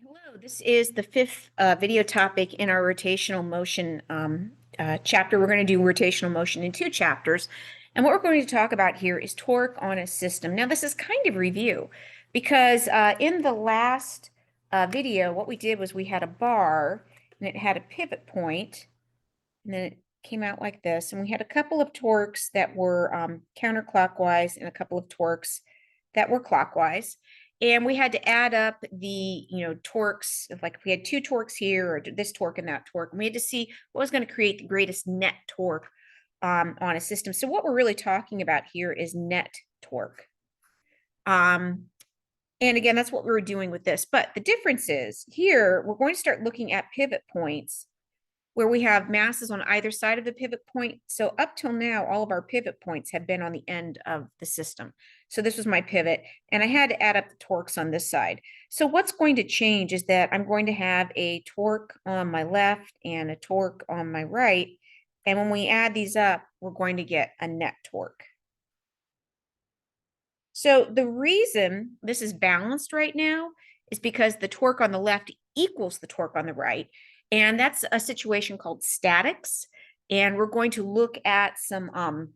Hello, this is the fifth video topic in our rotational motion chapter. We're going to do rotational motion in two chapters. And what we're going to talk about here is torque on a system. Now, this is kind of review because in the last video, what we did was we had a bar and it had a pivot point, and then it came out like this. And we had a couple of torques that were counterclockwise and a couple of torques that were clockwise. And we had to add up the, torques. Like if we had two torques here or this torque and that torque, and we had to see what was going to create the greatest net torque on a system. So what we're really talking about here is net torque. And again, that's what we were doing with this. But the difference is here, we're going to start looking at pivot points where we have masses on either side of the pivot point. So up till now, all of our pivot points have been on the end of the system. So this was my pivot, and I had to add up the torques on this side. So what's going to change is that I'm going to have a torque on my left and a torque on my right. And when we add these up, we're going to get a net torque. So the reason this is balanced right now is because the torque on the left equals the torque on the right. And that's a situation called statics. And we're going to look at some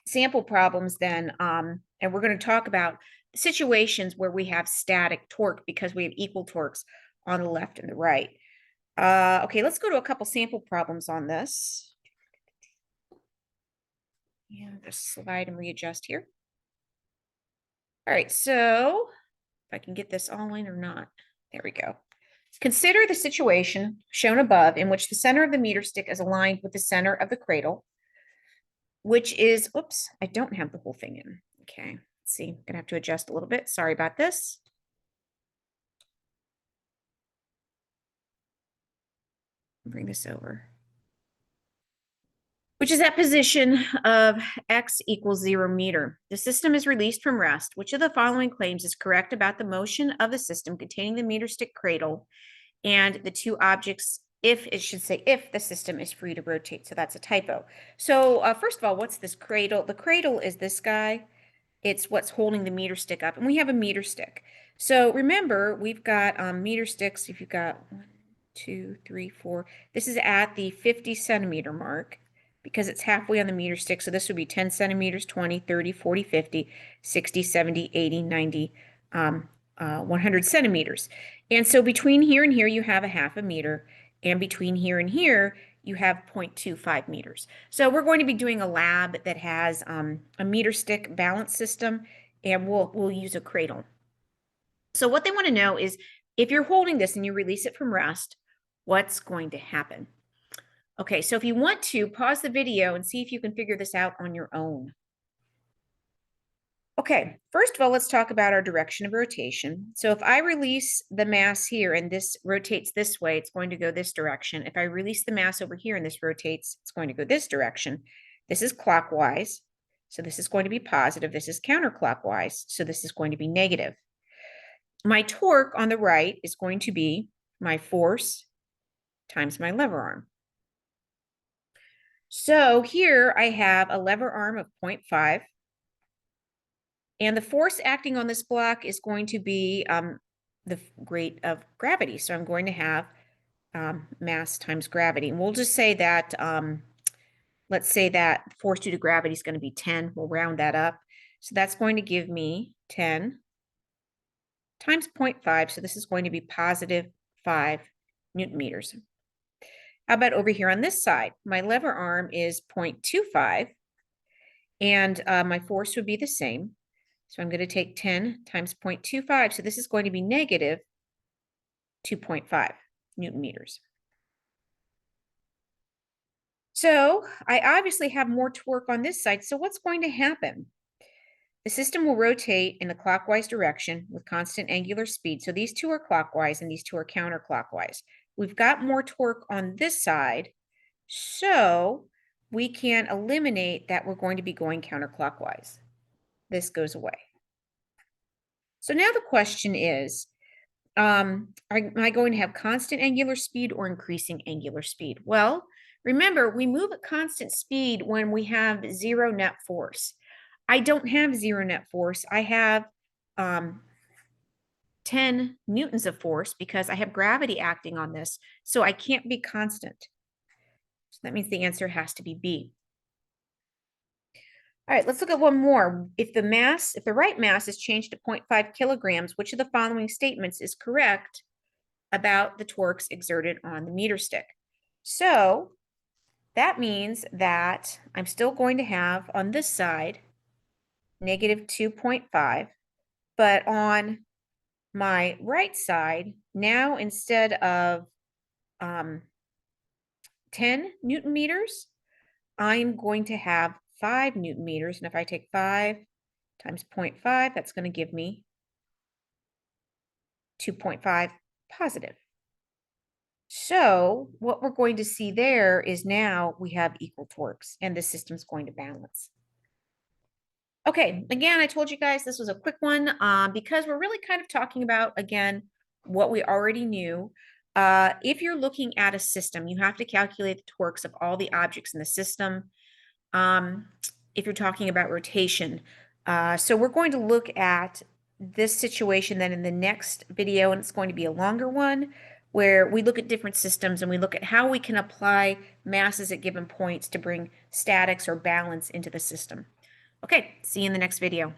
sample problems then. And we're going to talk about situations where we have static torque because we have equal torques on the left and the right. Okay, let's go to a couple sample problems on this. And just slide and readjust here. All right, so if I can get this all in or not, there we go. Consider the situation shown above in which the center of the meter stick is aligned with the center of the cradle, which is, oops, I don't have the whole thing in. Okay, let's see, I'm gonna have to adjust a little bit. Sorry about this. Bring this over. Which is at position of x equals 0 meter. The system is released from rest. Which of the following claims is correct about the motion of the system containing the meter stick cradle and the two objects, if it should say if the system is free to rotate? So that's a typo. So first of all, what's this cradle? The cradle is this guy. It's what's holding the meter stick up, and we have a meter stick. So remember, we've got meter sticks. If you've got 1, 2, 3, 4, this is at the 50 centimeter mark, because it's halfway on the meter stick. So this would be 10 centimeters, 20, 30, 40, 50, 60, 70, 80, 90, 100 centimeters. And so between here and here, you have a half a meter. And between here and here, you have 0.25 meters. So we're going to be doing a lab that has a meter stick balance system, and we'll use a cradle. So what they want to know is if you're holding this and you release it from rest, what's going to happen? Okay, so if you want to, pause the video and see if you can figure this out on your own. Okay, first of all, let's talk about our direction of rotation. So if I release the mass here and this rotates this way, it's going to go this direction. If I release the mass over here and this rotates, it's going to go this direction. This is clockwise, so this is going to be positive. This is counterclockwise, so this is going to be negative. My torque on the right is going to be my force times my lever arm. So here I have a lever arm of 0.5. And the force acting on this block is going to be the rate of gravity. So I'm going to have mass times gravity. And we'll just say that, let's say that force due to gravity is going to be 10. We'll round that up. So that's going to give me 10 times 0.5. So this is going to be positive 5 Newton meters. How about over here on this side? My lever arm is 0.25, and my force would be the same. So I'm going to take 10 times 0.25. So this is going to be negative 2.5 Newton meters. So I obviously have more torque on this side. So what's going to happen? The system will rotate in the clockwise direction with constant angular speed. So these two are clockwise and these two are counterclockwise. We've got more torque on this side, so we can eliminate that we're going to be going counterclockwise. This goes away. So now the question is, am I going to have constant angular speed or increasing angular speed? Well, remember, we move at constant speed when we have zero net force. I don't have zero net force. I have 10 10 newtons of force because I have gravity acting on this, so I can't be constant. So that means the answer has to be B. All right, let's look at one more. If the right mass is changed to 0.5 kilograms, which of the following statements is correct about the torques exerted on the meter stick? So that means that I'm still going to have on this side negative 2.5, but on my right side, now instead of 10 Newton meters, I'm going to have 5 Newton meters. And if I take 5 times 0.5, that's going to give me 2.5 positive. So what we're going to see there is now we have equal torques and the system's going to balance. Okay, again, I told you guys this was a quick one because we're really kind of talking about, again, what we already knew. If you're looking at a system, you have to calculate the torques of all the objects in the system. If you're talking about rotation. So we're going to look at this situation then in the next video, and it's going to be a longer one, where we look at different systems and we look at how we can apply masses at given points to bring statics or balance into the system. Okay, see you in the next video.